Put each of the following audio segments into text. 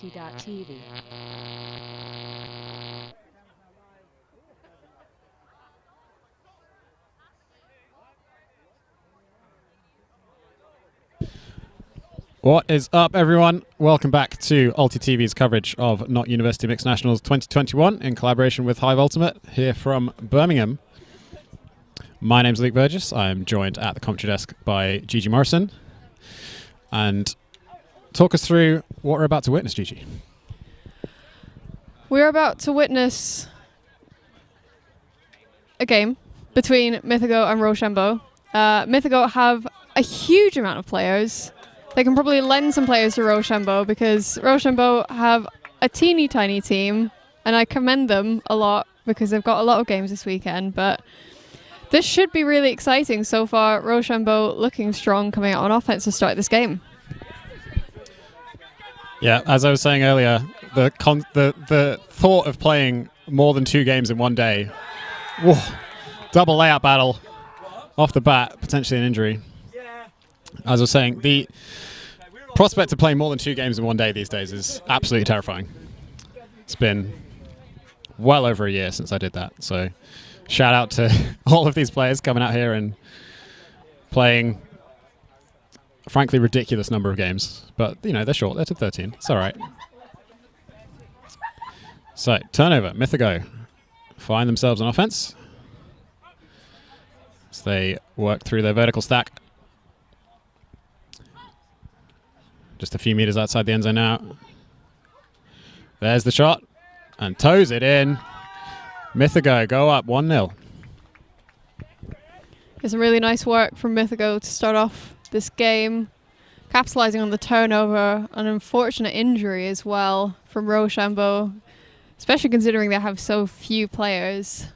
multi.tv. What is up, everyone? Welcome back to Ulti TV's coverage of Not University Mixed Nationals 2021 in collaboration with Hive Ultimate here from Birmingham. My name's Luke Burgess. I'm joined at the commentary desk by Gigi Morrison. And talk us through what we're about to witness, Gigi. We're about to witness a game between Mythago and Rochambeau. Mythago have a huge amount of players. They can probably lend some players to Rochambeau because Rochambeau have a teeny tiny team, and I commend them a lot because they've got a lot of games this weekend. But this should be really exciting. So far, Rochambeau looking strong coming out on offense to start this game. Yeah, as I was saying earlier, the thought of playing more than 2 games in one day, whoa, double layout battle off the bat, potentially an injury. As I was saying, the prospect of playing more than 2 games in one day these days is absolutely terrifying. It's been well over a year since I did that, so shout out to all of these players coming out here and playing a frankly ridiculous number of games. But, you know, they're short. They're to 13. It's all right. So, turnover. Mythago find themselves on offense as they work through their vertical stack. Just a few meters outside the end zone now. There's the shot. And toes it in. Mythago go up 1-0. It's some really nice work from Mythago to start off this game. Capitalizing on the turnover. An unfortunate injury as well from Rochambeau. Especially considering they have so few players.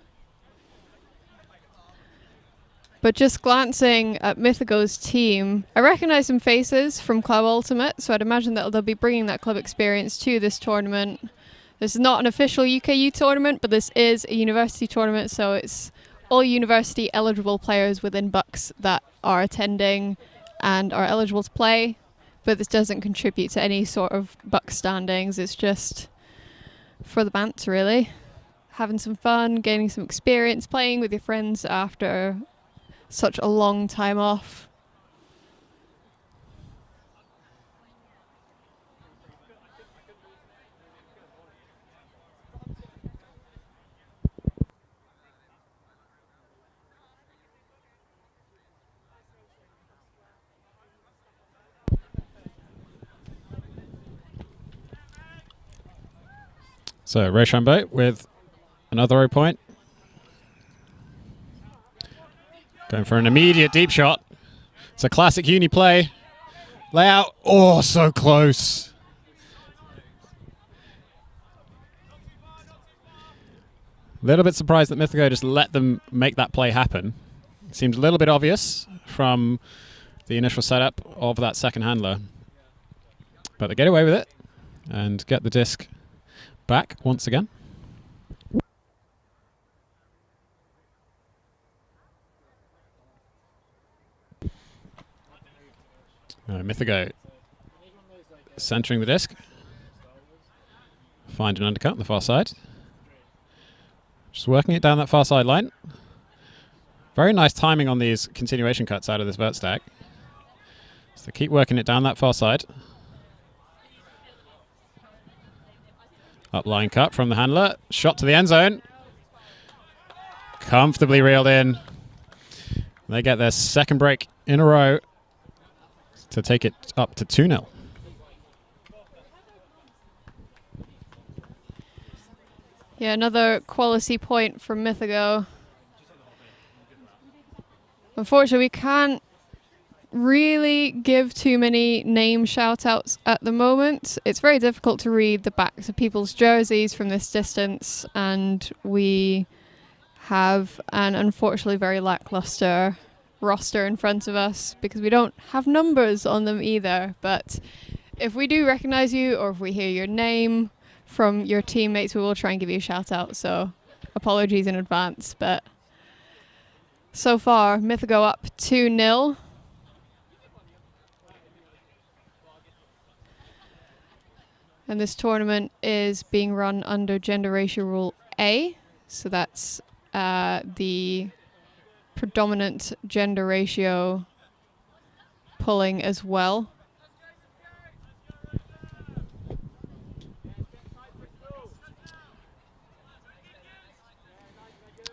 But just glancing at Mythago's team, I recognize some faces from Club Ultimate, so I'd imagine that they'll be bringing that club experience to this tournament. This is not an official UKU tournament, but this is a university tournament, so it's all university eligible players within Bucks that are attending and are eligible to play, but this doesn't contribute to any sort of Bucks standings. It's just for the banter, really. Having some fun, gaining some experience, playing with your friends after such a long time off. So, Rochambeau with another 0 point. Going for an immediate deep shot. It's a classic uni play. Layout. Oh, so close. A little bit surprised that Mythago just let them make that play happen. It seemed a little bit obvious from the initial setup of that second handler. But they get away with it and get the disc back once again. Mythago centering the disc. Find an undercut on the far side. Just working it down that far side line. Very nice timing on these continuation cuts out of this vert stack. So keep working it down that far side. Up line cut from the handler. Shot to the end zone. Comfortably reeled in. They get their second break in a row to take it up to 2-0. Yeah, another quality point from Mythago. Unfortunately, we can't really give too many name shout-outs at the moment. It's very difficult to read the backs of people's jerseys from this distance, and we have an unfortunately very lackluster roster in front of us because we don't have numbers on them either. But if we do recognize you or if we hear your name from your teammates, we will try and give you a shout out, so apologies in advance. But so far Mythago up 2-0. And this tournament is being run under gender ratio rule A. So that's the predominant gender ratio pulling as well.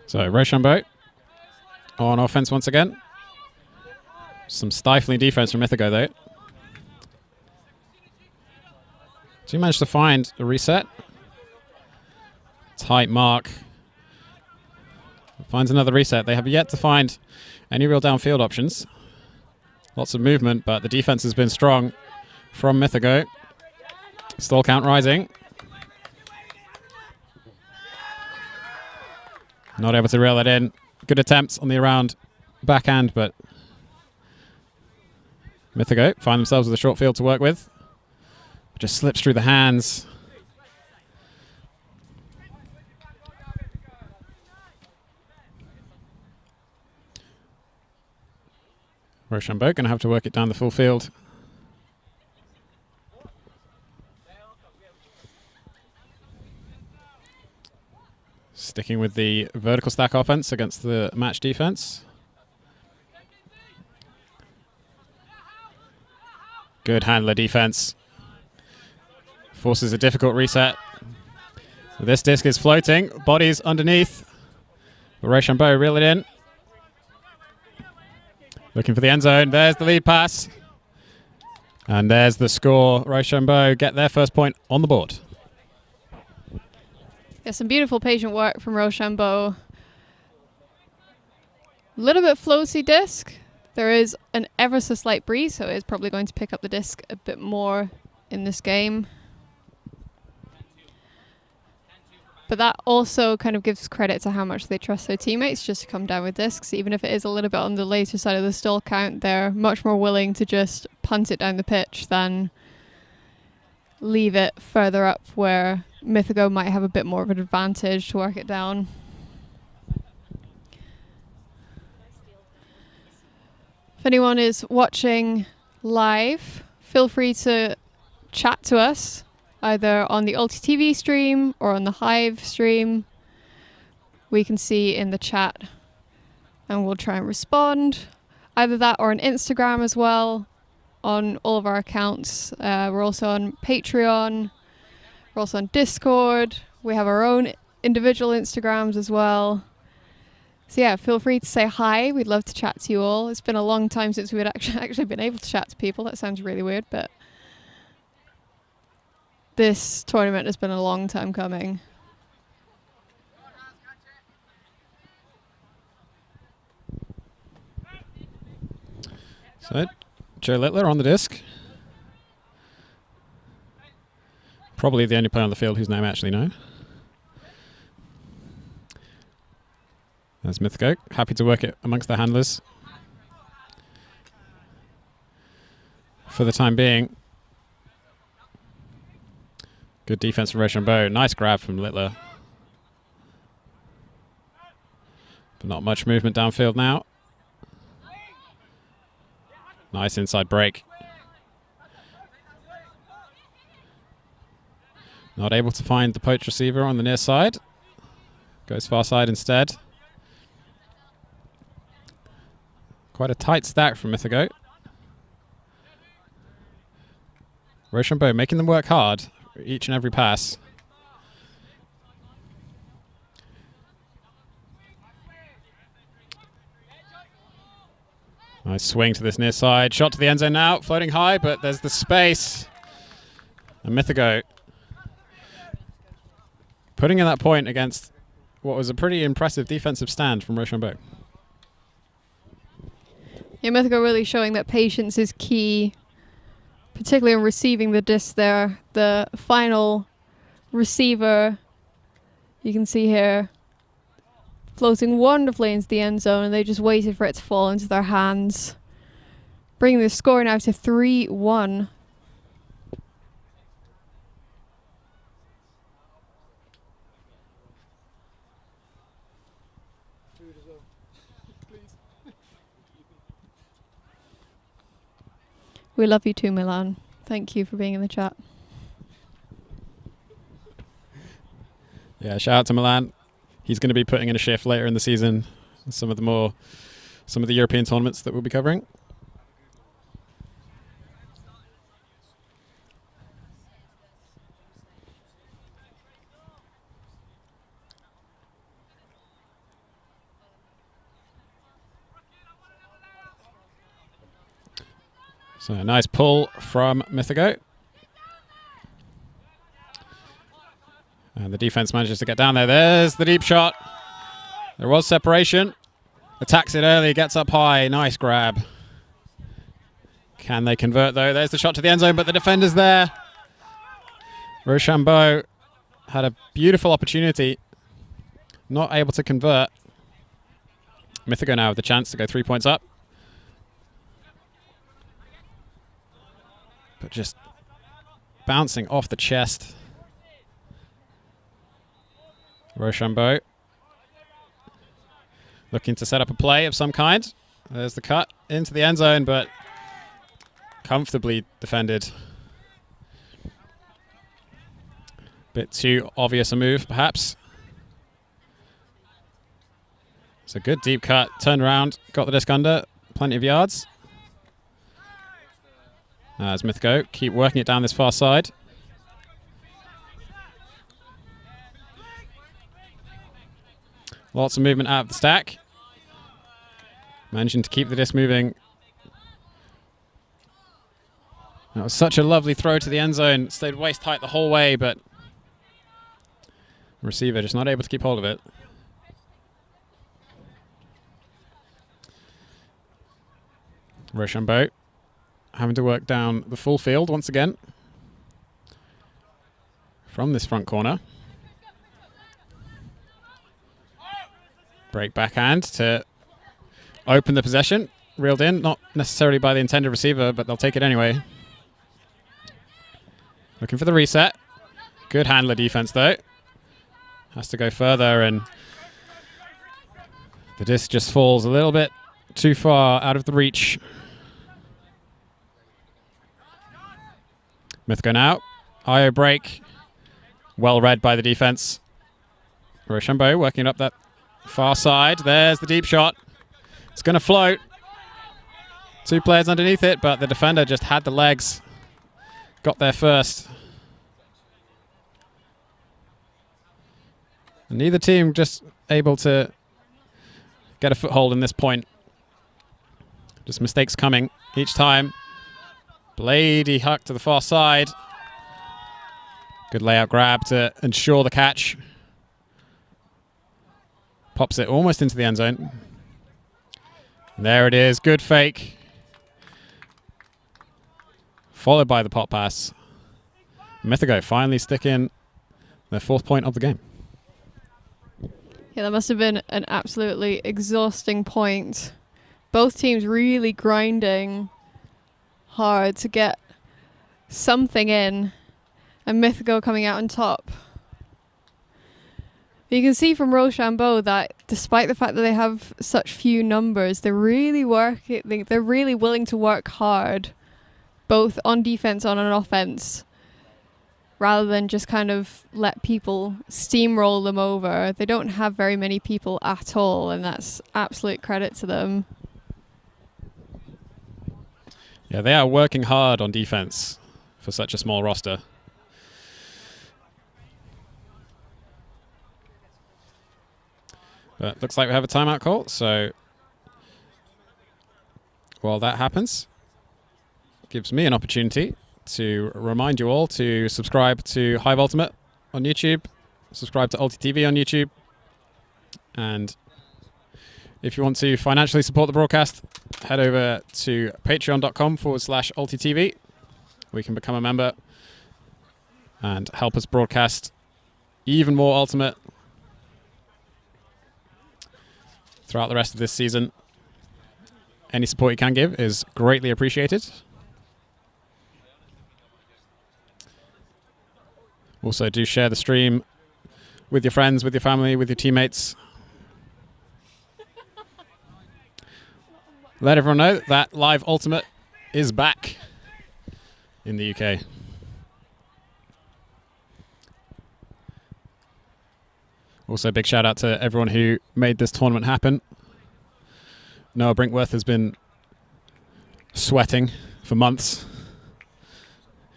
So Rochambeau on offense once again. Some stifling defense from Mythago though. Do you manage to find a reset? Tight mark. Finds another reset. They have yet to find any real downfield options. Lots of movement, but the defense has been strong from Mythago. Stall count rising. Not able to reel that in. Good attempts on the around backhand, but Mythago find themselves with a short field to work with. Just slips through the hands. Rochambeau going to have to work it down the full field. Sticking with the vertical stack offense against the match defense. Good handler defense. Forces a difficult reset. This disc is floating. Body's underneath. But Rochambeau reel it in. Looking for the end zone. There's the lead pass. And there's the score. Rochambeau get their first point on the board. Yeah, some beautiful patient work from Rochambeau. A little bit floaty disc. There is an ever so slight breeze, so it is probably going to pick up the disc a bit more in this game. But that also kind of gives credit to how much they trust their teammates just to come down with discs. Even if it is a little bit on the later side of the stall count, they're much more willing to just punt it down the pitch than leave it further up where Mythago might have a bit more of an advantage to work it down. If anyone is watching live, feel free to chat to us either on the Ulti TV stream or on the Hive stream. We can see in the chat and we'll try and respond. Either that or on Instagram as well, on all of our accounts. We're also on Patreon. We're also on Discord. We have our own individual Instagrams as well. So yeah, feel free to say hi. We'd love to chat to you all. It's been a long time since we've actually been able to chat to people. That sounds really weird, but this tournament has been a long time coming. So, Joe Littler on the disc. Probably the only player on the field whose name I actually know. There's Mythago, happy to work it amongst the handlers. For the time being. Good defense from Rochambeau. Nice grab from Littler. But not much movement downfield now. Nice inside break. Not able to find the poach receiver on the near side. Goes far side instead. Quite a tight stack from Mythago. Rochambeau making them work hard for each and every pass. Nice swing to this near side. Shot to the end zone now. Floating high, but there's the space. And Mythago putting in that point against what was a pretty impressive defensive stand from Rochambeau. Yeah, Mythago really showing that patience is key, particularly in receiving the disc there. The final receiver, you can see here, floating wonderfully into the end zone, and they just waited for it to fall into their hands. Bringing the score now to 3-1. We love you too, Milan. Thank you for being in the chat. Yeah, shout out to Milan. He's going to be putting in a shift later in the season. Some of the European tournaments that we'll be covering. So a nice pull from Mythago. And the defense manages to get down there. There's the deep shot. There was separation. Attacks it early, gets up high. Nice grab. Can they convert, though? There's the shot to the end zone, but the defender's there. Rochambeau had a beautiful opportunity. Not able to convert. Mythago now with the chance to go 3 points up. But just bouncing off the chest. Rochambeau looking to set up a play of some kind. There's the cut into the end zone, but comfortably defended. Bit too obvious a move, perhaps. It's a good deep cut. Turned around, got the disc under. Plenty of yards. As Mythago keep working it down this far side. Lots of movement out of the stack. Managing to keep the disc moving. That was such a lovely throw to the end zone. Stayed waist height the whole way, but receiver just not able to keep hold of it. Rochambeau having to work down the full field once again from this front corner. Break backhand to open the possession. Reeled in, not necessarily by the intended receiver, but they'll take it anyway. Looking for the reset. Good handler defense, though. Has to go further, and the disc just falls a little bit too far out of the reach. Mythago now. IO break. Well read by the defense. Rochambeau working up that far side. There's the deep shot. It's going to float. 2 players underneath it, but the defender just had the legs. Got there first. And neither team just able to get a foothold in this point. Just mistakes coming each time. Blady huck to the far side. Good layout grab to ensure the catch. Pops it almost into the end zone. And there it is. Good fake. Followed by the pop pass. Mythago finally stick in their 4th point of the game. Yeah, that must have been an absolutely exhausting point. Both teams really grinding hard to get something in, and Mythago coming out on top. You can see from Rochambeau that despite the fact that they have such few numbers, they're really willing to work hard, both on defense and on offense, rather than just kind of let people steamroll them over. They don't have very many people at all, and that's absolute credit to them. Yeah, they are working hard on defense for such a small roster. But looks like we have a timeout call, so while that happens, gives me an opportunity to remind you all to subscribe to Hive Ultimate on YouTube, subscribe to Ulti TV on YouTube, and if you want to financially support the broadcast, head over to patreon.com/UltiTV. We can become a member and help us broadcast even more Ultimate throughout the rest of this season. Any support you can give is greatly appreciated. Also, do share the stream with your friends, with your family, with your teammates. Let everyone know that Live Ultimate is back in the UK. Also, big shout out to everyone who made this tournament happen. Noah Brinkworth has been sweating for months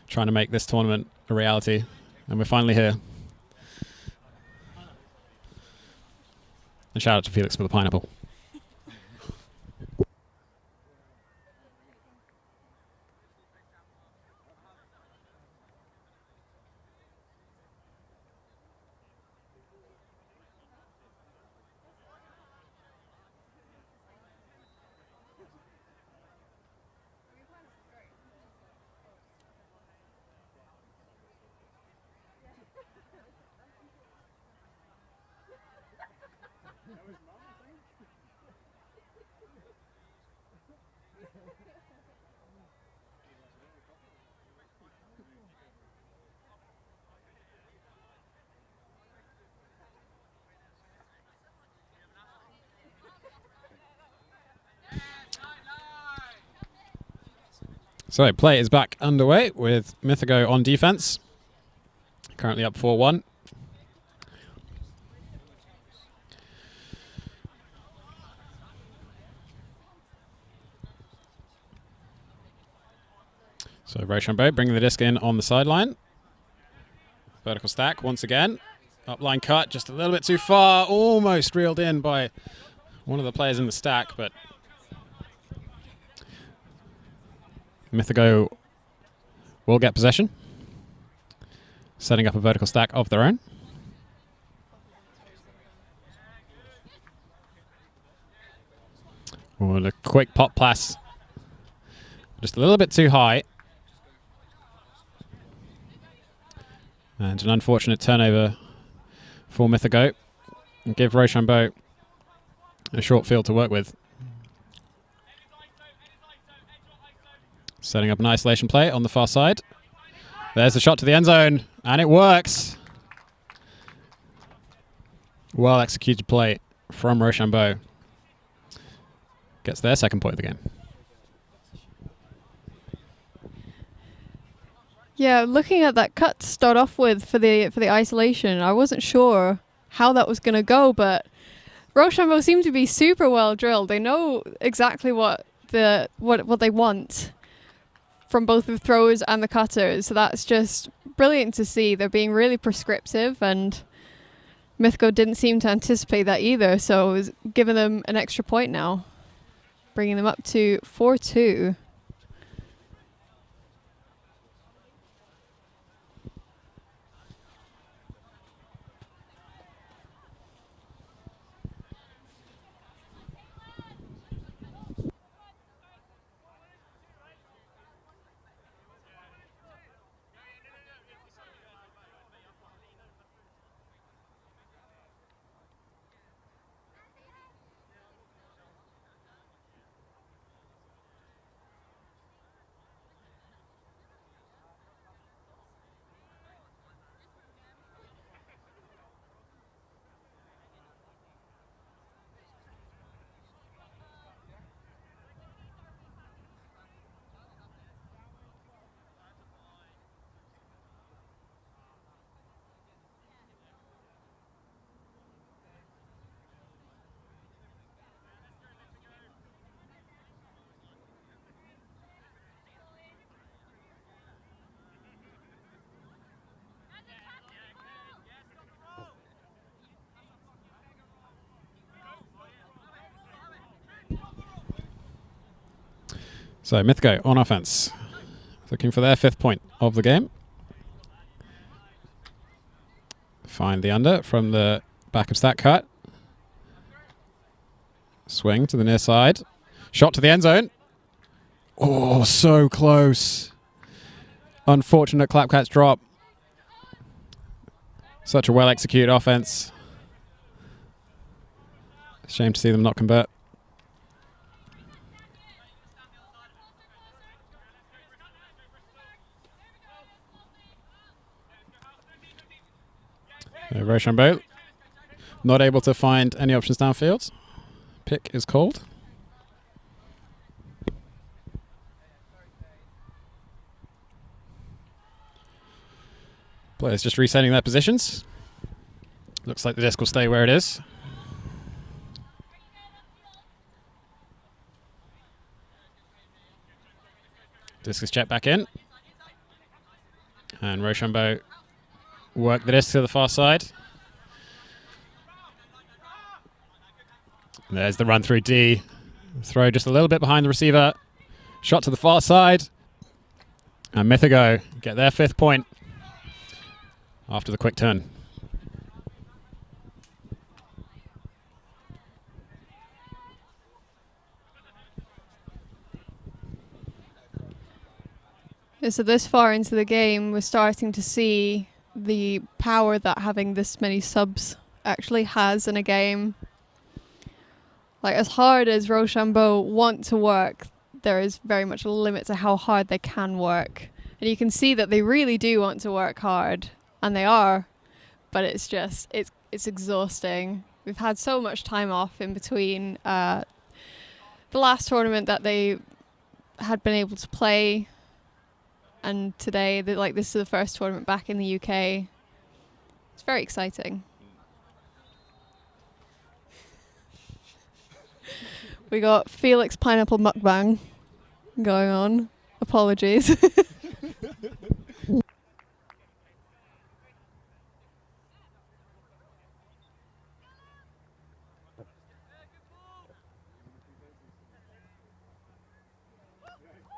trying to make this tournament a reality, and we're finally here. And shout out to Felix for the pineapple. So play is back underway with Mythago on defense. Currently up 4-1. So Rochambeau bringing the disc in on the sideline. Vertical stack once again. Upline cut just a little bit too far. Almost reeled in by one of the players in the stack, but Mythago will get possession, setting up a vertical stack of their own. Oh, a quick pop pass, just a little bit too high. And an unfortunate turnover for Mythago. And give Rochambeau a short field to work with. Setting up an isolation play on the far side. There's the shot to the end zone, and it works. Well executed play from Rochambeau. Gets their second point of the game. Yeah, looking at that cut to start off with for the isolation, I wasn't sure how that was going to go, but Rochambeau seemed to be super well drilled. They know exactly what they want from both the throwers and the cutters. So that's just brilliant to see. They're being really prescriptive, and Mythago didn't seem to anticipate that either. So it was giving them an extra point now, bringing them up to 4-2. So Mythago on offense, looking for their 5th point of the game. Find the under from the back of stack cut. Swing to the near side. Shot to the end zone. Oh, so close. Unfortunate Clapcats drop. Such a well-executed offense. Shame to see them not convert. Rochambeau not able to find any options downfield. Pick is called. Players just resetting their positions. Looks like the disc will stay where it is. Disc is checked back in. And Rochambeau work the disc to the far side. There's the run through D. Throw just a little bit behind the receiver. Shot to the far side. And Mythago get their 5th point after the quick turn. So this far into the game, we're starting to see the power that having this many subs actually has in a game. Like, as hard as Rochambeau want to work, there is very much a limit to how hard they can work. And you can see that they really do want to work hard, and they are, but it's just, it's exhausting. We've had so much time off in between the last tournament that they had been able to play, and today, this is the first tournament back in the UK. It's very exciting. We got Felix Pineapple Mukbang going on. Apologies.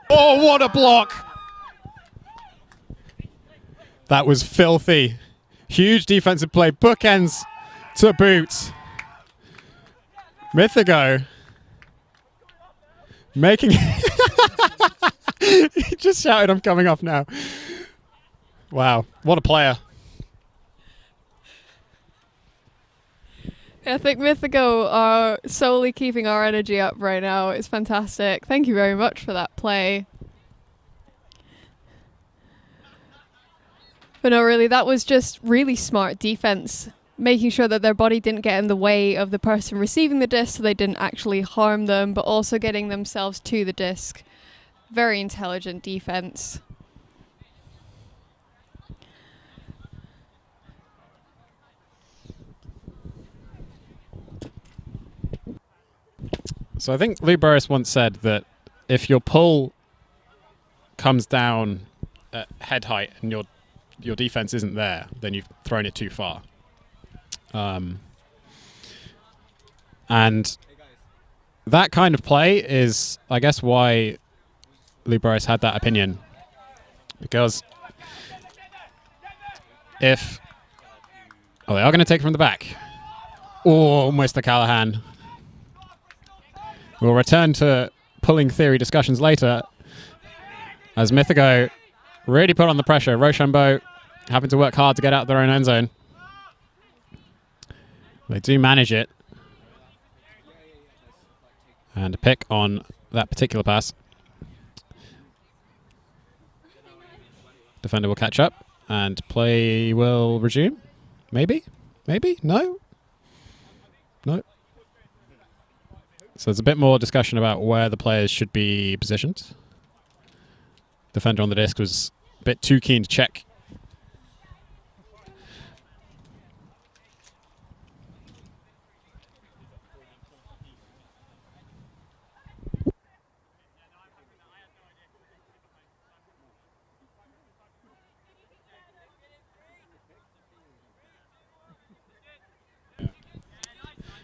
Oh, what a block! That was filthy. Huge defensive play. Bookends to boot. Mythago making... He just shouted, "I'm coming off now." Wow, what a player. I think Mythago are solely keeping our energy up right now. It's fantastic. Thank you very much for that play. But no, really, that was just really smart defense, making sure that their body didn't get in the way of the person receiving the disc so they didn't actually harm them, but also getting themselves to the disc. Very intelligent defense. So I think Lou Burris once said that if your pull comes down at head height and your defense isn't there, then you've thrown it too far. And that kind of play is, I guess, why Lou Burris had that opinion. Because if... Oh, they are going to take it from the back. Oh, Mr. Callahan. We'll return to pulling theory discussions later as Mythago really put on the pressure. Rochambeau having to work hard to get out of their own end zone. They do manage it. And a pick on that particular pass. Defender will catch up and play will resume. Maybe? Maybe? No? No. So there's a bit more discussion about where the players should be positioned. Defender on the disc was a bit too keen to check.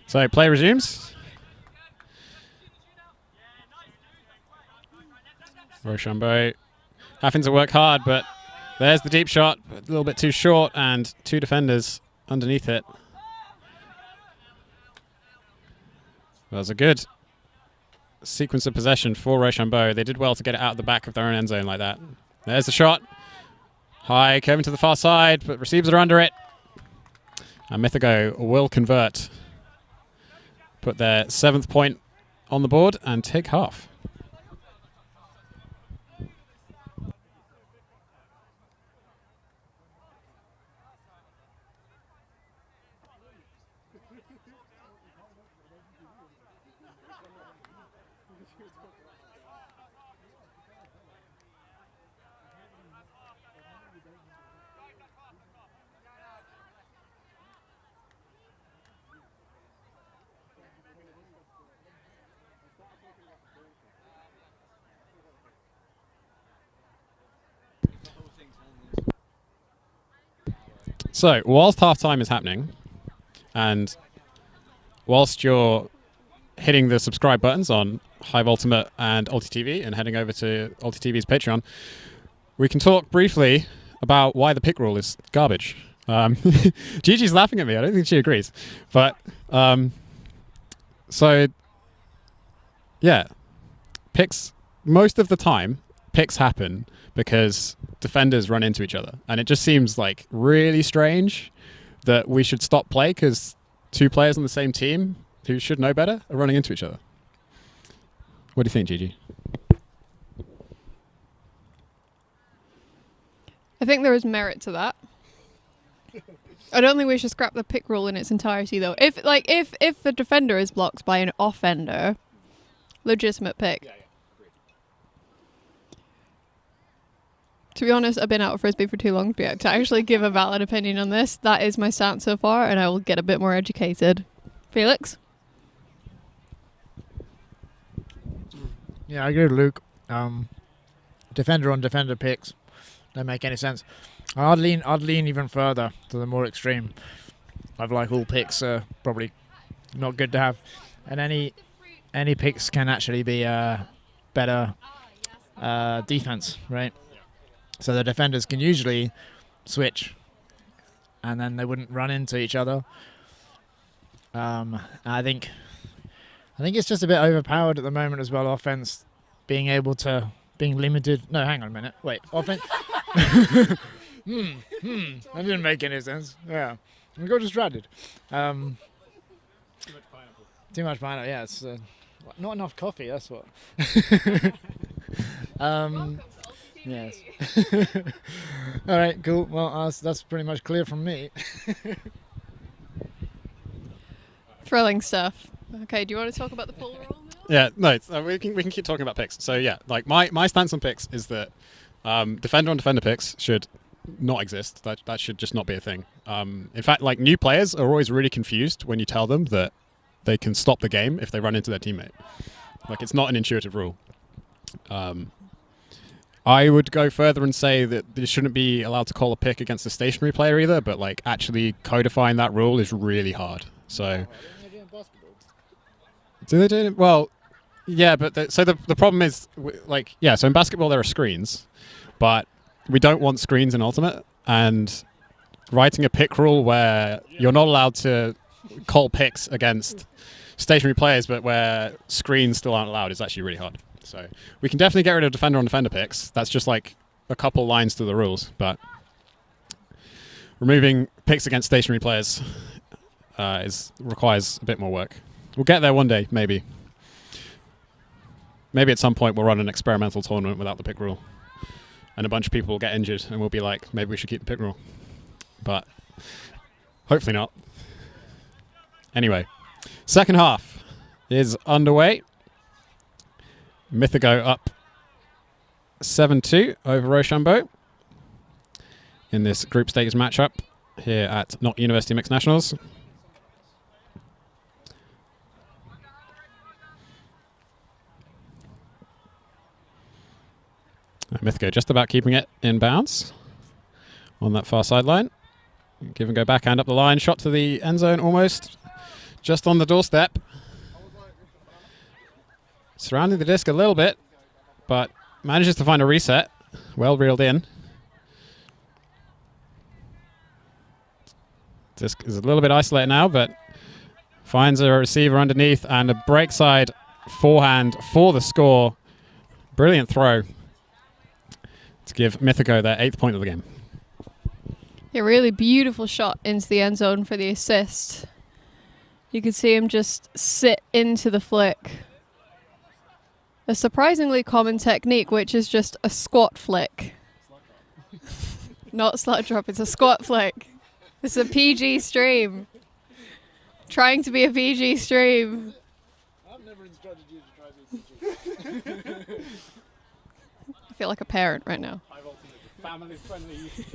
So play resumes. Rochambeau having to work hard, but there's the deep shot, a little bit too short, and two defenders underneath it. That was a good sequence of possession for Rochambeau. They did well to get it out of the back of their own end zone like that. There's the shot. High, coming to the far side, but receivers are under it. And Mythago will convert. Put their 7th point on the board and take half. So, whilst half-time is happening, and whilst you're hitting the subscribe buttons on Hive Ultimate and UltiTV and heading over to UltiTV's Patreon, we can talk briefly about why the pick rule is garbage. Gigi's laughing at me. I don't think she agrees. But, so, yeah. Picks, most of the time, picks happen because defenders run into each other. And it just seems like really strange that we should stop play because two players on the same team who should know better are running into each other. What do you think, Gigi? I think there is merit to that. I don't think we should scrap the pick rule in its entirety, though. If the defender is blocked by an offender, legitimate pick. To be honest, I've been out of Frisbee for too long to actually give a valid opinion on this. That is my stance so far, and I will get a bit more educated. Felix? Yeah, I agree with Luke. Defender on defender picks don't make any sense. I'd lean even further to the more extreme. I've like all picks are probably not good to have, and any picks can actually be better defense, right? So the defenders can usually switch, and then they wouldn't run into each other. I think it's just a bit overpowered at the moment as well. Offense being limited. No, hang on a minute. Wait, offense. That didn't make any sense. Yeah, I got distracted. Too much pineapple. Yeah, it's not enough coffee. That's what. Yes. All right, cool. Well, that's pretty much clear from me. Thrilling stuff. Okay, do you want to talk about the pull rule now? Yeah, no, we can keep talking about picks. So yeah, like my stance on picks is that defender on defender picks should not exist. That should just not be a thing. In fact, like new players are always really confused when you tell them that they can stop the game if they run into their teammate. Like it's not an intuitive rule. I would go further and say that you shouldn't be allowed to call a pick against a stationary player either, but like actually codifying that rule is really hard. So, do they do it? Well, yeah, but the problem is, so in basketball there are screens, but we don't want screens in Ultimate, and writing a pick rule where you're not allowed to call picks against stationary players, but where screens still aren't allowed is actually really hard. So we can definitely get rid of defender on defender picks. That's just like a couple lines to the rules, but removing picks against stationary players requires a bit more work. We'll get there one day, maybe. Maybe at some point we'll run an experimental tournament without the pick rule, and a bunch of people will get injured, and we'll be like, maybe we should keep the pick rule. But hopefully not. Anyway, second half is underway. Mythago up 7-2 over Rochambeau in this group stage matchup here at Not University Mixed Nationals. Mythago just about keeping it in bounds on that far sideline. Give and go backhand up the line, shot to the end zone almost, just on the doorstep. Surrounding the disc a little bit, but manages to find a reset. Well reeled in. Disc is a little bit isolated now, but finds a receiver underneath and a break side forehand for the score. Brilliant throw to give Mythago their 8th point of the game. A really beautiful shot into the end zone for the assist. You could see him just sit into the flick. A surprisingly common technique, which is just a squat flick. Not slot drop, it's a squat flick. It's a PG stream. Trying to be a PG stream. I've never instructed you to try this. I feel like a parent right now. Family friendly YouTube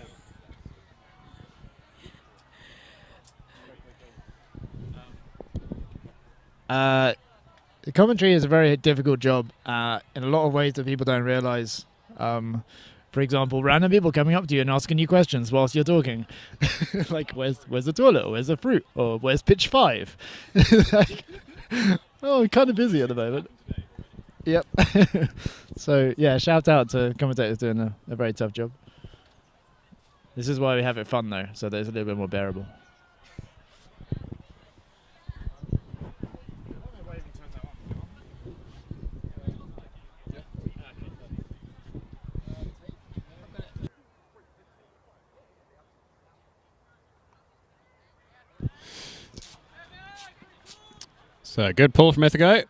channel. Commentary is a very difficult job in a lot of ways that people don't realise. For example, random people coming up to you and asking you questions whilst you're talking. Like, where's the toilet? Or where's the fruit? Or where's pitch 5? Like, oh, I'm kind of busy at the moment. Yep. So, yeah, shout out to commentators doing a very tough job. This is why we have it fun, though, so that it's a little bit more bearable. So good pull from Mythago,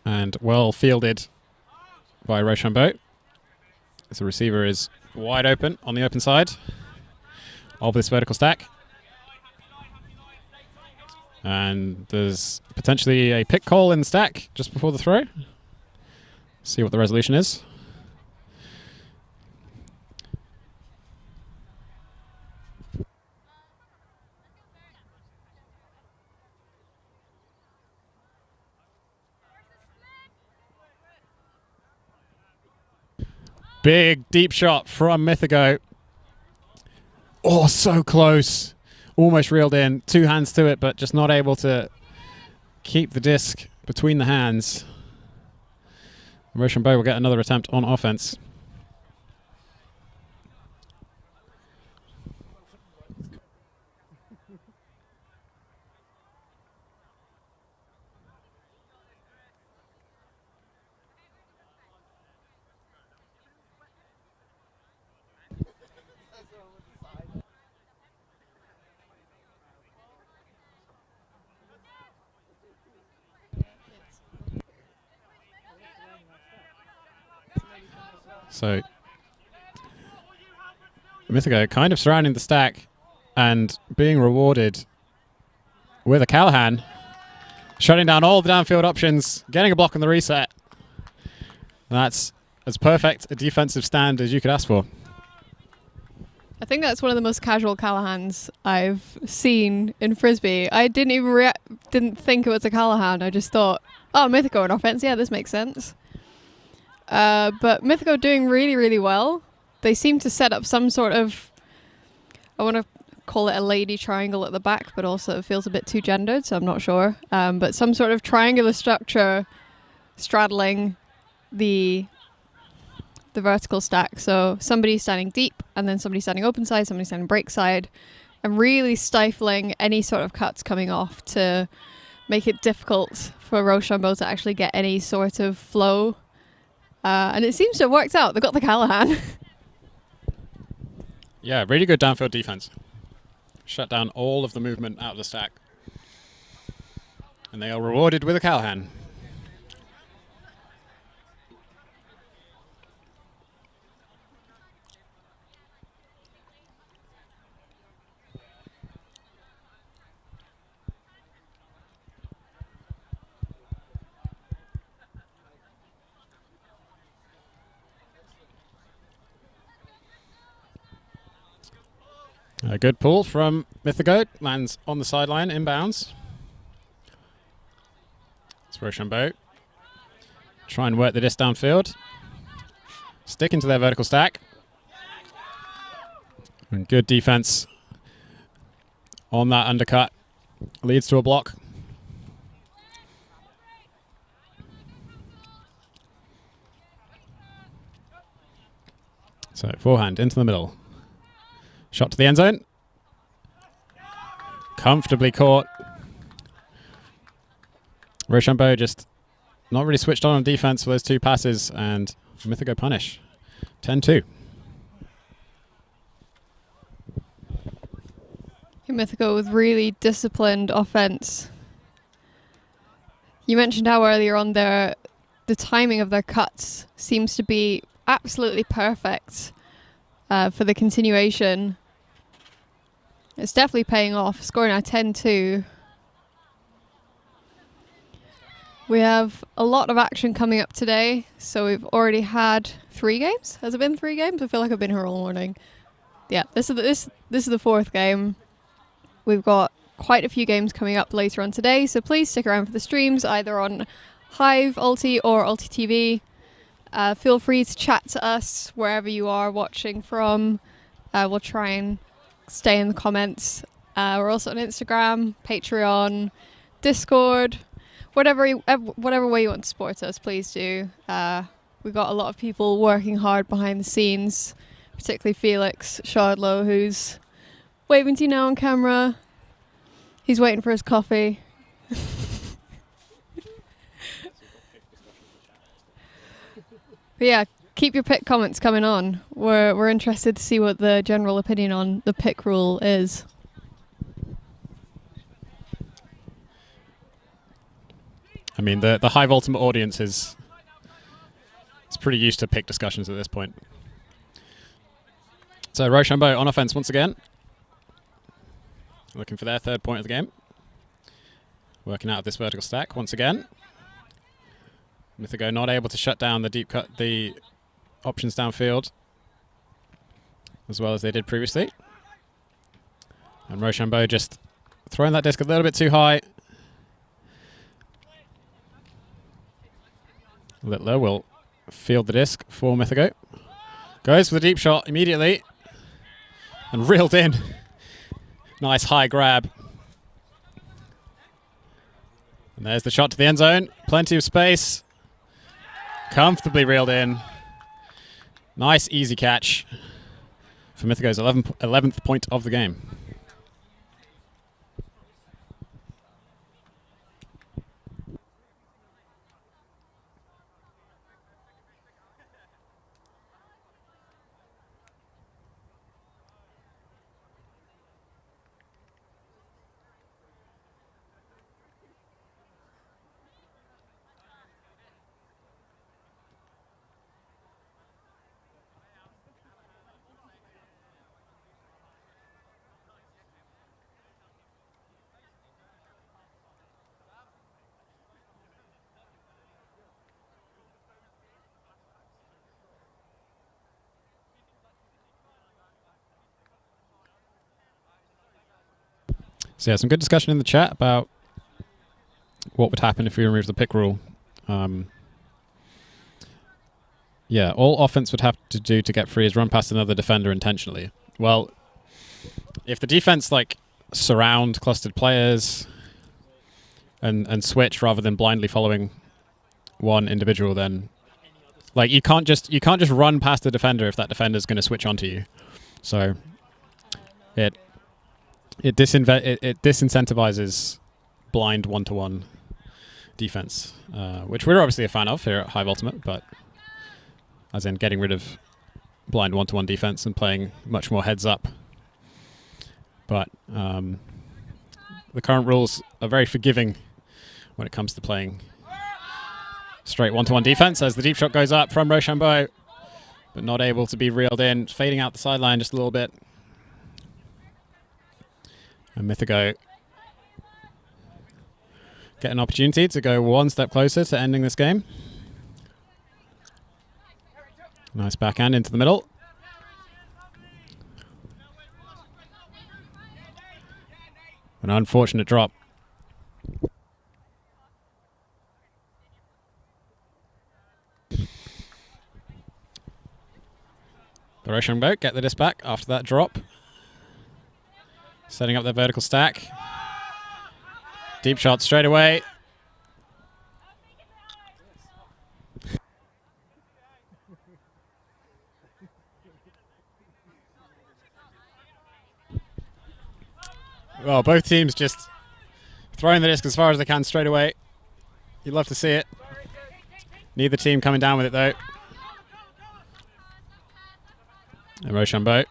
and well fielded by Rochambeau. As the receiver is wide open on the open side of this vertical stack. And there's potentially a pick call in the stack just before the throw. See what the resolution is. Big deep shot from Mythago. Oh, so close. Almost reeled in. 2 hands to it, but just not able to keep the disc between the hands. Rochambeau will get another attempt on offense. So Mythago kind of surrounding the stack and being rewarded with a Callahan, shutting down all the downfield options, getting a block on the reset. That's as perfect a defensive stand as you could ask for. I think that's one of the most casual Callahans I've seen in Frisbee. I didn't even didn't think it was a Callahan. I just thought, oh, Mythago on offense. Yeah, this makes sense. But Mythago doing really, really well. They seem to set up some sort of, I want to call it a lady triangle at the back, but also it feels a bit too gendered, so I'm not sure. But some sort of triangular structure straddling the vertical stack. So somebody standing deep, and then somebody standing open side, somebody standing break side, and really stifling any sort of cuts coming off to make it difficult for Rochambeau to actually get any sort of flow. And it seems to have worked out. They've got the Callahan. Yeah, really good downfield defense. Shut down all of the movement out of the stack. And they are rewarded with a Callahan. A good pull from Mythago, lands on the sideline, inbounds. It's Rochambeau. Try and work the disc downfield. Sticking to their vertical stack. And good defense on that undercut. Leads to a block. So forehand into the middle. Shot to the end zone. Comfortably caught. Rochambeau just not really switched on defense for those 2 passes, and Mythago punish. 10-2. Mythago with really disciplined offense. You mentioned how earlier on the timing of their cuts seems to be absolutely perfect for the continuation. It's definitely paying off. Score now 10-2. We have a lot of action coming up today. So we've already had 3 games. Has it been 3 games? I feel like I've been here all morning. Yeah, this is the 4th game. We've got quite a few games coming up later on today. So please stick around for the streams, either on Hive Ulti or Ulti TV. Feel free to chat to us wherever you are watching from. We'll try and stay in the comments. We're also on Instagram, Patreon, Discord, whatever way you want to support us, please do. We've got a lot of people working hard behind the scenes, particularly Felix Shardlow, who's waving to you now on camera. He's waiting for his coffee. But yeah, keep your pick comments coming on. We're interested to see what the general opinion on the pick rule is. I mean, the Hive Ultimate audience is pretty used to pick discussions at this point. So Rochambeau on offense once again. Looking for their third point of the game. Working out of this vertical stack once again. Mythago not able to shut down the deep cut, the options downfield as well as they did previously. And Rochambeau just throwing that disc a little bit too high. Littler will field the disc for Mythago. Goes for the deep shot immediately and reeled in. Nice high grab. And there's the shot to the end zone. Plenty of space. Comfortably reeled in. Nice easy catch for Mythago's 11th point of the game. So yeah, some good discussion in the chat about what would happen if we remove the pick rule. Yeah, all offense would have to do to get free is run past another defender intentionally. Well, if the defense like surround clustered players and switch rather than blindly following one individual, then like you can't just run past the defender if that defender is going to switch onto you. So it disincentivizes blind one-to-one defense, which we're obviously a fan of here at Hive Ultimate, but as in getting rid of blind one-to-one defense and playing much more heads up. But the current rules are very forgiving when it comes to playing straight one-to-one defense as the deep shot goes up from Rochambeau, but not able to be reeled in, fading out the sideline just a little bit. And Mythago get an opportunity to go one step closer to ending this game. Nice backhand into the middle. An unfortunate drop. The Rochambeau get the disc back after that drop. Setting up their vertical stack. Deep shot straight away. Well, both teams just throwing the disc as far as they can straight away. You'd love to see it. Neither team coming down with it though. And Rochambeau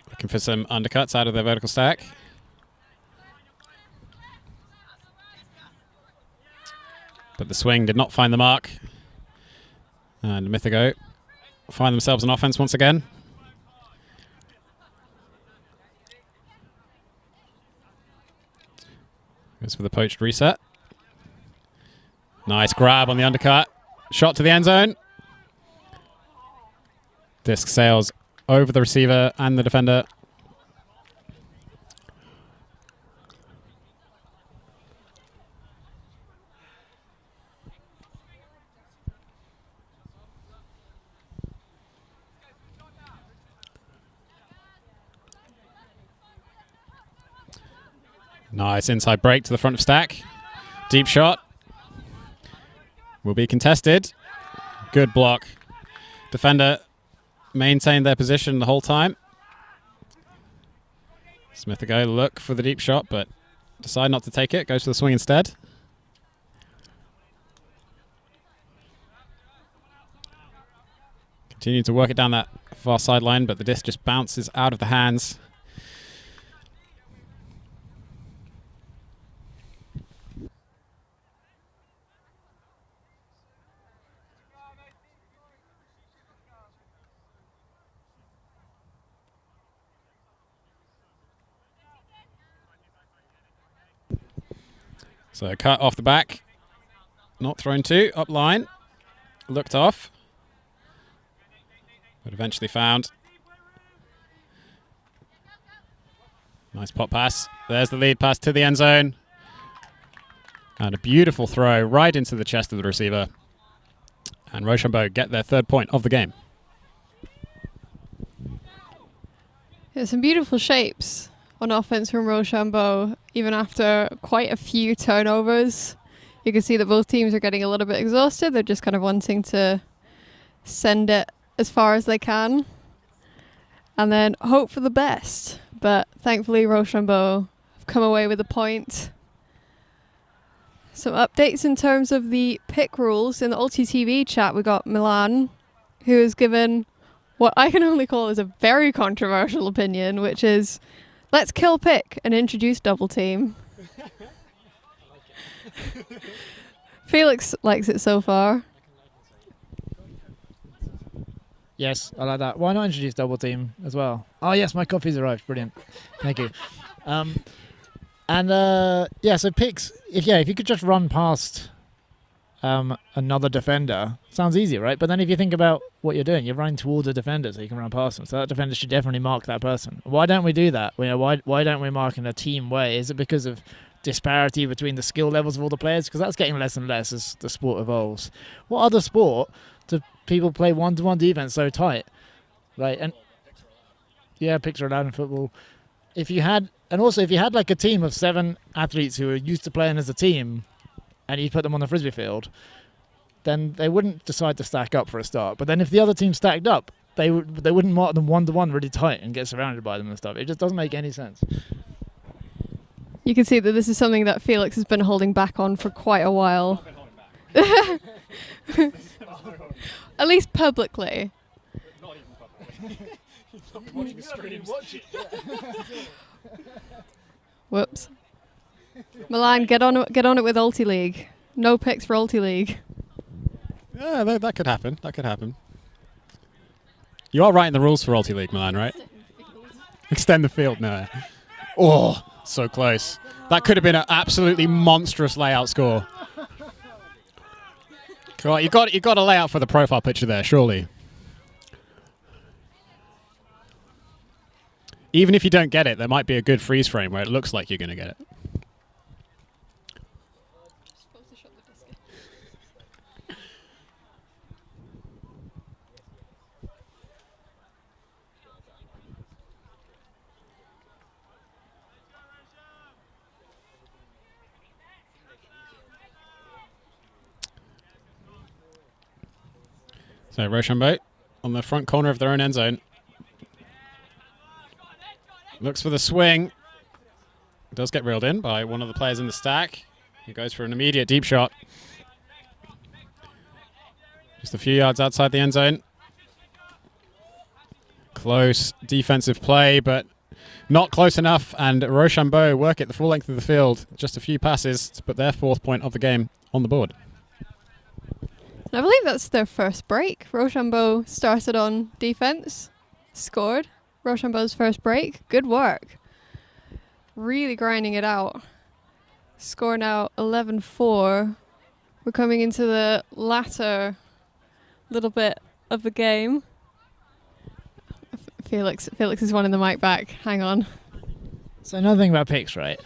looking for some undercuts out of their vertical stack. But the swing did not find the mark. And Mythago find themselves an offense once again. Goes for the poached reset. Nice grab on the undercut. Shot to the end zone. Disc sails over the receiver and the defender. Nice inside break to the front of stack. Deep shot. Will be contested. Good block. Defender maintained their position the whole time. Mythago look for the deep shot, but decide not to take it. Goes for the swing instead. Continue to work it down that far sideline, but the disc just bounces out of the hands. So cut off the back, not thrown to, up line, looked off, but eventually found. Nice pop pass. There's the lead pass to the end zone. And a beautiful throw right into the chest of the receiver. And Rochambeau get their 3rd point of the game. Yeah, some beautiful shapes on offense from Rochambeau, even after quite a few turnovers. You can see that both teams are getting a little bit exhausted. They're just kind of wanting to send it as far as they can and then hope for the best. But thankfully, Rochambeau have come away with a point. Some updates in terms of the pick rules. In the Ulti TV chat, we got Milan, who has given what I can only call as a very controversial opinion, which is, let's kill pick and introduce double team. Felix likes it so far. Yes, I like that. Why not introduce double team as well? Oh yes, my coffee's arrived. Brilliant. Thank you. So picks. If you could just run past another defender, sounds easy, right? But then if you think about what you're doing, you're running towards a defender so you can run past them. So that defender should definitely mark that person. Why don't we do that? Why don't we mark in a team way? Is it because of disparity between the skill levels of all the players? Because that's getting less and less as the sport evolves. What other sport do people play one-to-one defense so tight? Right, and yeah, picks are allowed in football. If you had like a team of 7 athletes who are used to playing as a team, and you put them on the frisbee field, then they wouldn't decide to stack up for a start. But then if the other team stacked up, they wouldn't mark them one-to-one really tight and get surrounded by them and stuff. It just doesn't make any sense. You can see that this is something that Felix has been holding back on for quite a while. At least publicly. Not even publicly. Watching streams. Whoops. Milan, get on it with Ulti League. No picks for Ulti League. Yeah, that could happen. That could happen. You are writing the rules for Ulti League, Milan, right? Extend the field. No. Oh, so close. That could have been an absolutely monstrous layout score. Come on, you got to lay out for the profile picture there, surely. Even if you don't get it, there might be a good freeze frame where it looks like you're going to get it. So Rochambeau on the front corner of their own end zone. Looks for the swing. Does get reeled in by one of the players in the stack. He goes for an immediate deep shot. Just a few yards outside the end zone. Close defensive play, but not close enough. And Rochambeau work it the full length of the field. Just a few passes to put their 4th point of the game on the board. I believe that's their first break. Rochambeau started on defense, scored. Rochambeau's first break. Good work. Really grinding it out. Score now 11-4. We're coming into the latter little bit of the game. Felix is wanting the mic back. Hang on. So another thing about picks, right?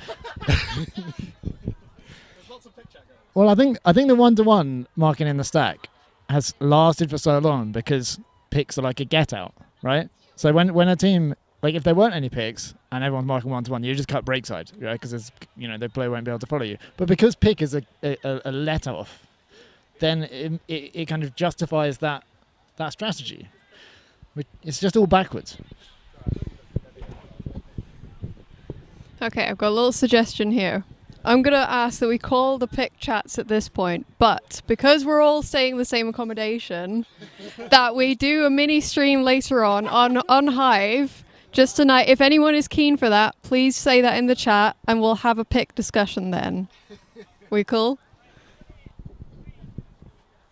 Well, I think the one-to-one marking in the stack has lasted for so long because picks are like a get-out, right? So when a team, like if there weren't any picks and everyone's marking 1-to-1, you just cut break side, right? Because the player won't be able to follow you. But because pick is a let off, then it kind of justifies that strategy. It's just all backwards. Okay, I've got a little suggestion here. I'm going to ask that we call the pick chats at this point, but because we're all staying in the same accommodation, that we do a mini stream later on Hive, just tonight. If anyone is keen for that, please say that in the chat, and we'll have a pick discussion then. We cool?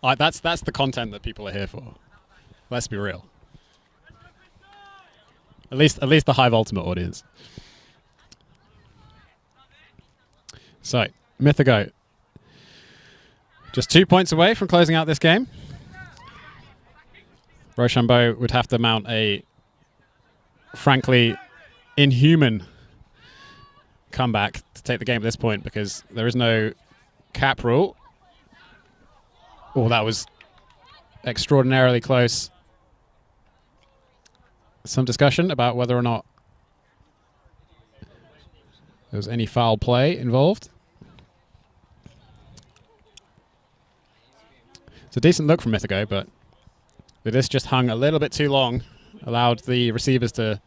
That's the content that people are here for. Let's be real. At least the Hive Ultimate audience. So, Mythago. Just 2 points away from closing out this game. Rochambeau would have to mount a, frankly, inhuman comeback to take the game at this point because there is no cap rule. Oh, that was extraordinarily close. Some discussion about whether or not there was any foul play involved. It's a decent look from Mythago, but the disc just hung a little bit too long, allowed the receivers to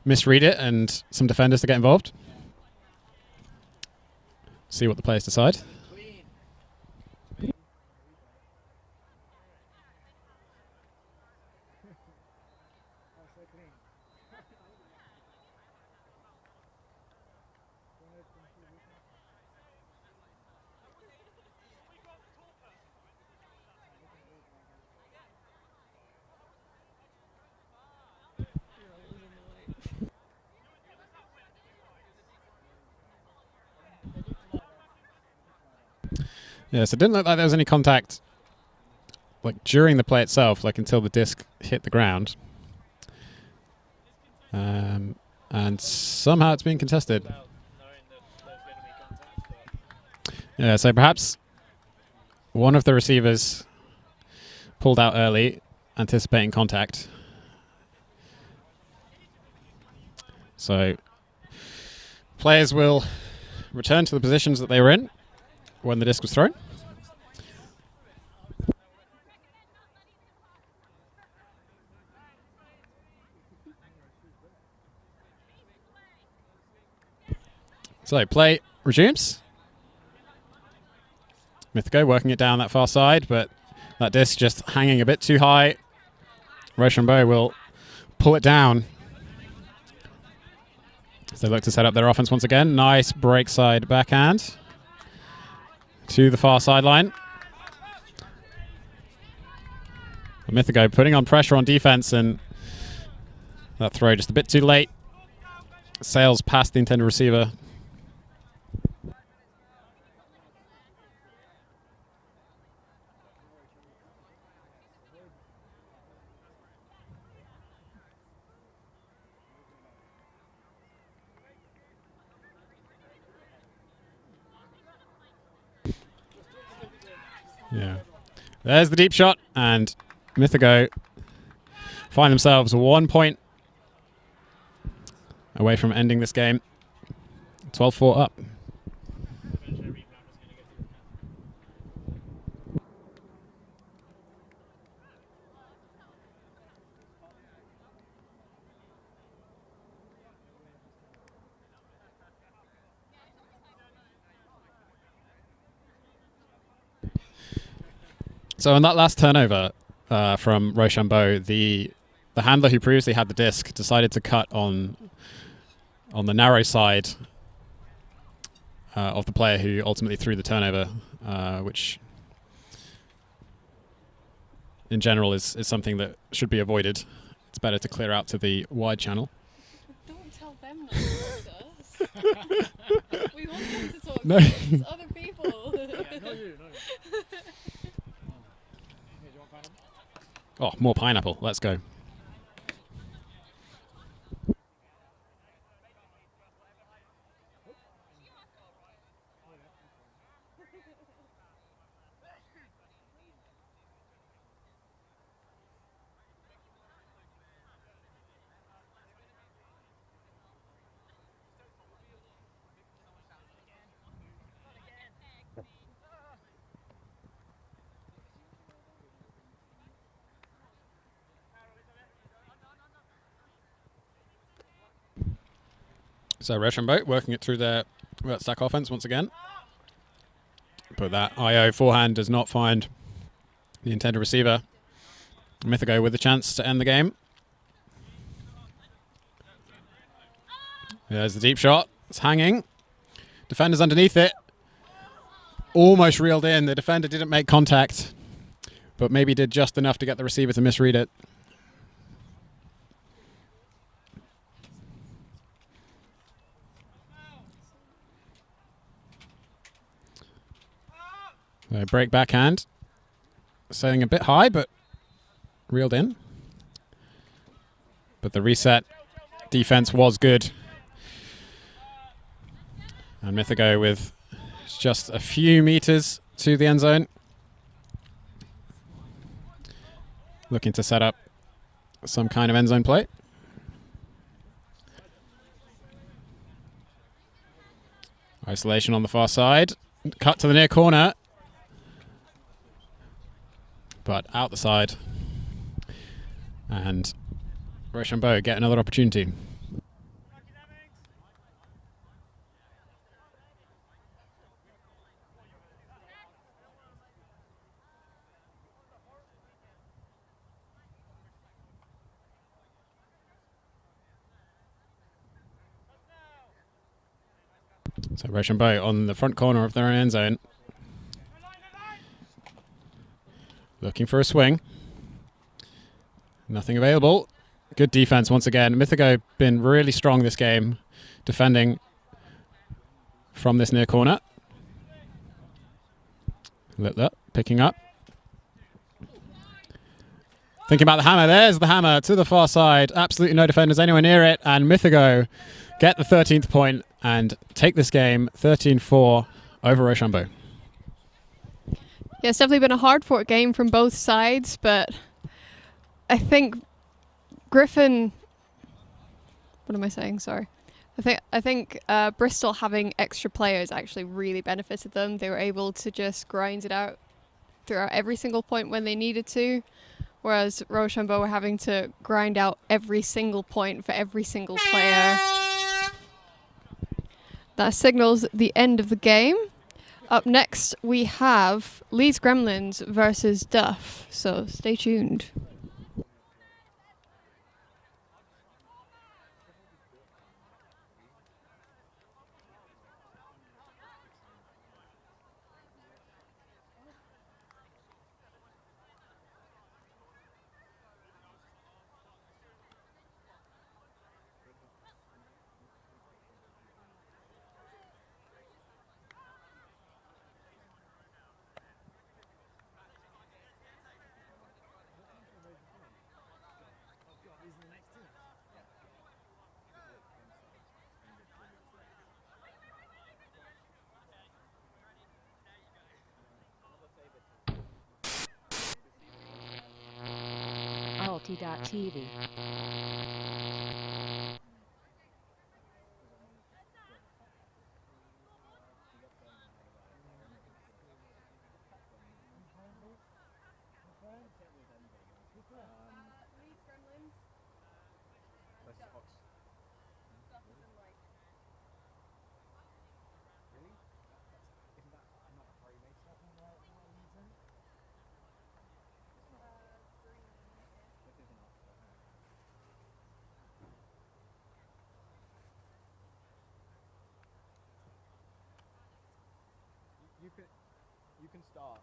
misread it and some defenders to get involved. See what the players decide. Yeah, so it didn't look like there was any contact like during the play itself, like until the disc hit the ground. And somehow it's being contested. Yeah, so perhaps one of the receivers pulled out early, anticipating contact. So players will return to the positions that they were in when the disc was thrown. So play resumes. Mythago working it down that far side, but that disc just hanging a bit too high. Rochambeau will pull it down. So they look to set up their offense once again. Nice break side backhand to the far sideline. Mythago putting on pressure on defense, and that throw just a bit too late. Sails past the intended receiver. Yeah, there's the deep shot, and Mythago find themselves 1 point away from ending this game. 12-4 up. So on that last turnover from Rochambeau, the handler who previously had the disc decided to cut on the narrow side of the player who ultimately threw the turnover, which in general is something that should be avoided. It's better to clear out to the wide channel. Don't tell them not to talk to us. We want them to talk to us. It's other people. Yeah, not you. Oh, more pineapple. Let's go. So Rochambeau working it through their stack offense once again. But that IO forehand does not find the intended receiver. Mythago with the chance to end the game. There's the deep shot. It's hanging. Defender's underneath it. Almost reeled in. The defender didn't make contact, but maybe did just enough to get the receiver to misread it. So break backhand. Sailing a bit high, but reeled in. But the reset defense was good. And Mythago with just a few meters to the end zone. Looking to set up some kind of end zone play. Isolation on the far side. Cut to the near corner. But out the side. And Rochambeau get another opportunity. So Rochambeau on the front corner of their own end zone. Looking for a swing. Nothing available. Good defense once again. Mythago been really strong this game, defending from this near corner. Picking up. Thinking about the hammer. There's the hammer to the far side. Absolutely no defenders anywhere near it. And Mythago get the 13th point and take this game 13-4 over Rochambeau. Yeah, it's definitely been a hard-fought game from both sides, but I think Griffin... What am I saying? Sorry. I think Bristol having extra players actually really benefited them. They were able to just grind it out throughout every single point when they needed to, whereas Rochambeau were having to grind out every single point for every single player. That signals the end of the game. Up next, we have Leeds Gremlins versus Duff, so stay tuned. TV. You can start.